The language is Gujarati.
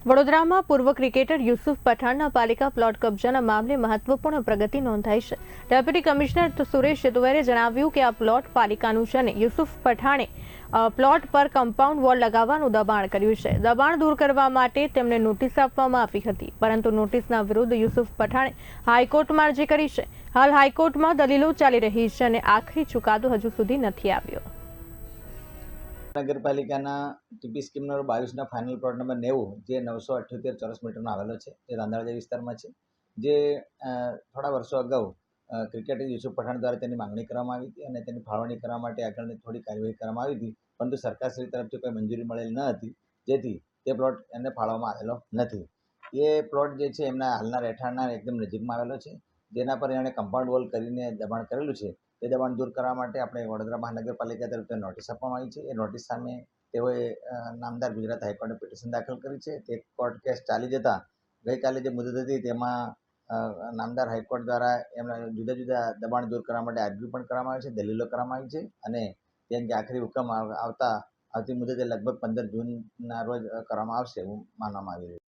વડોદરામાં પૂર્વ ક્રિકેટર યુસુફ પઠાણના પાલિકા પ્લોટ કબજાના મામલે મહત્વપૂર્ણ પ્રગતિ નોંધાઈ છે। ડેપ્યુટી કમિશનર સુરેશ ચતુવેરે જણાવ્યું કે આ પ્લોટ પાલિકાનું છે અને યુસુફ પઠાણે પ્લોટ પર કમ્પાઉન્ડ વોલ લગાવવાનું દબાણ કર્યું છે। દબાણ દૂર કરવા માટે તેમને નોટિસ આપવામાં આવી હતી, પરંતુ નોટિસના વિરુદ્ધ યુસુફ પઠાણે હાઈકોર્ટમાં અરજી કરી છે। હાલ હાઈકોર્ટમાં દલીલો ચાલી રહી છે અને આખરી ચુકાદો હજુ સુધી નથી આવ્યો। નગરપાલિકાના ટીપી સ્કીમ નંબર 22ના ફાઇનલ પ્લોટ નંબર 90 જે 978 ચોરસ મીટરનો આવેલો છે, જે રાંદરજા વિસ્તારમાં છે, જે થોડા વર્ષો અગાઉ ક્રિકેટર યુસુફ પઠાણ દ્વારા તેની માંગણી કરવામાં આવી હતી અને તેની ફાળવણી કરવા માટે આગળની થોડી કાર્યવાહી કરવામાં આવી હતી, પરંતુ સરકારશ્રી તરફથી કોઈ મંજૂરી મળેલ ન હતી, જેથી તે પ્લોટ એને ફાળવવામાં આવેલો નથી। એ પ્લોટ જે છે એમના હાલના રહેઠાણના એકદમ નજીકમાં આવેલો છે, જેના પર એણે કમ્પાઉન્ડ વોલ કરીને દબાણ કરેલું છે। તે દબાણ દૂર કરવા માટે આપણે વડોદરા મહાનગરપાલિકા તરફથી નોટિસ આપવામાં આવી છે। એ નોટિસ સામે તેઓએ નામદાર ગુજરાત હાઈકોર્ટે પિટિશન દાખલ કરી છે। તે કોર્ટ કેસ ચાલી જતાં ગઈકાલે જે મુદત હતી તેમાં નામદાર હાઈકોર્ટ દ્વારા એમના જુદા જુદા દબાણ દૂર કરવા માટે આર્ગ્યુ પણ કરવામાં આવી છે, દલીલો કરવામાં આવી છે અને તે અંગે આખરી હુકમ આવતી મુદતે લગભગ 15 જૂનના રોજ કરવામાં આવશે એવું માનવામાં આવી રહ્યું છે।